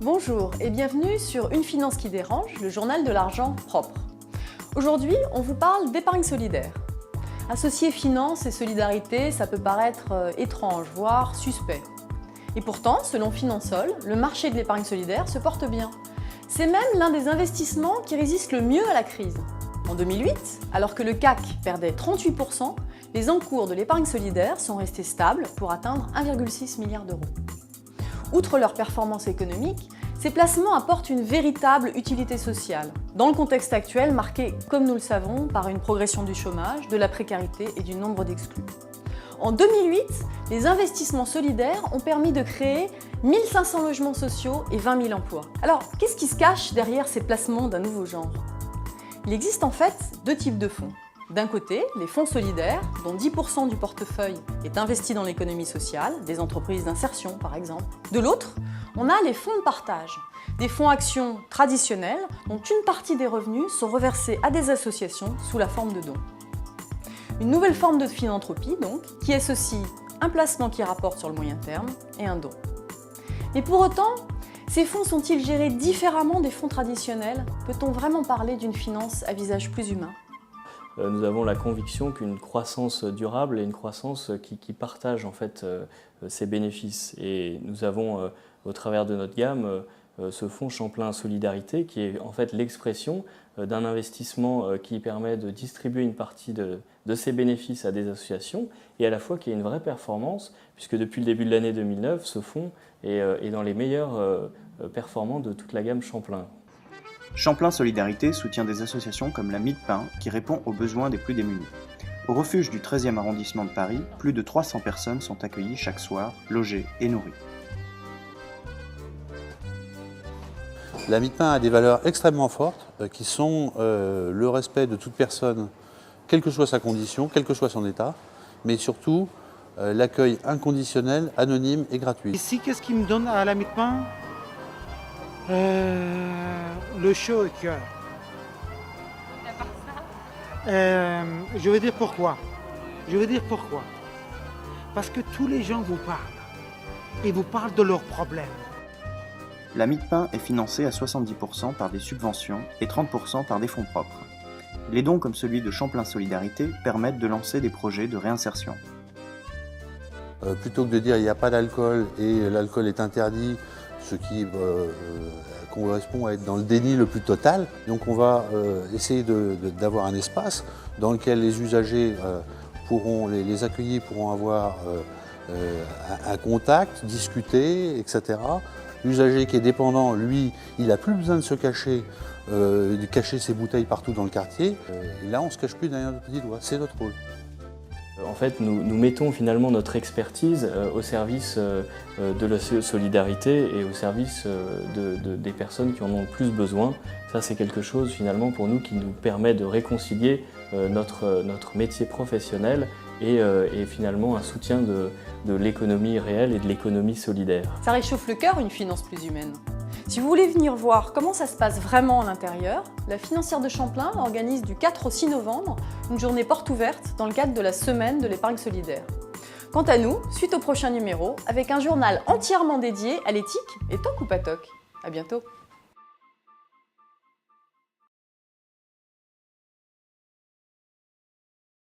Bonjour et bienvenue sur Une finance qui dérange, le journal de l'argent propre. Aujourd'hui, on vous parle d'épargne solidaire. Associer finance et solidarité, ça peut paraître étrange, voire suspect. Et pourtant, selon Finansol, le marché de l'épargne solidaire se porte bien. C'est même l'un des investissements qui résiste le mieux à la crise. En 2008, alors que le CAC perdait 38%, les encours de l'épargne solidaire sont restés stables pour atteindre 1,6 milliard d'euros. Outre leur performance économique, ces placements apportent une véritable utilité sociale, dans le contexte actuel marqué, comme nous le savons, par une progression du chômage, de la précarité et du nombre d'exclus. En 2008, les investissements solidaires ont permis de créer 1500 logements sociaux et 20 000 emplois. Alors, qu'est-ce qui se cache derrière ces placements d'un nouveau genre ? Il existe en fait deux types de fonds. D'un côté, les fonds solidaires, dont 10% du portefeuille est investi dans l'économie sociale, des entreprises d'insertion par exemple. De l'autre, on a les fonds de partage, des fonds actions traditionnels dont une partie des revenus sont reversés à des associations sous la forme de dons. Une nouvelle forme de philanthropie donc, qui associe un placement qui rapporte sur le moyen terme et un don. Mais pour autant, ces fonds sont-ils gérés différemment des fonds traditionnels ? Peut-on vraiment parler d'une finance à visage plus humain ? Nous avons la conviction qu'une croissance durable est une croissance qui partage en fait ses bénéfices. Et nous avons au travers de notre gamme ce fonds Champlain Solidarité qui est en fait l'expression d'un investissement qui permet de distribuer une partie de ses bénéfices à des associations et à la fois qui a une vraie performance puisque depuis le début de l'année 2009, ce fonds est dans les meilleurs performants de toute la gamme Champlain. Champlain Solidarité soutient des associations comme la Mie de Pain qui répond aux besoins des plus démunis. Au refuge du 13e arrondissement de Paris, plus de 300 personnes sont accueillies chaque soir, logées et nourries. La Mie de Pain a des valeurs extrêmement fortes qui sont le respect de toute personne, quelle que soit sa condition, quel que soit son état, mais surtout l'accueil inconditionnel, anonyme et gratuit. Ici, qu'est-ce qui me donne à la Mie de Pain ? Le chaud au cœur. Je vais dire pourquoi. Parce que tous les gens vous parlent. Et vous parlent de leurs problèmes. La Mie de Pain est financée à 70% par des subventions et 30% par des fonds propres. Les dons comme celui de Champlain Solidarité permettent de lancer des projets de réinsertion. Plutôt que de dire il n'y a pas d'alcool et l'alcool est interdit, ce qui correspond à être dans le déni le plus total. Donc on va essayer d'avoir un espace dans lequel les usagers les accueillis pourront avoir un contact, discuter, etc. L'usager qui est dépendant, lui, il n'a plus besoin de se cacher, de cacher ses bouteilles partout dans le quartier. Et là, on ne se cache plus derrière notre petit doigt, c'est notre rôle. En fait, nous mettons finalement notre expertise au service de la solidarité et au service des personnes qui en ont le plus besoin. Ça, c'est quelque chose finalement pour nous qui nous permet de réconcilier notre métier professionnel et finalement un soutien de l'économie réelle et de l'économie solidaire. Ça réchauffe le cœur, une finance plus humaine. Si vous voulez venir voir comment ça se passe vraiment à l'intérieur, la Financière de Champlain organise du 4 au 6 novembre une journée porte ouverte dans le cadre de la semaine de l'épargne solidaire. Quant à nous, suite au prochain numéro, avec un journal entièrement dédié à l'éthique et toc ou pas toc. À bientôt.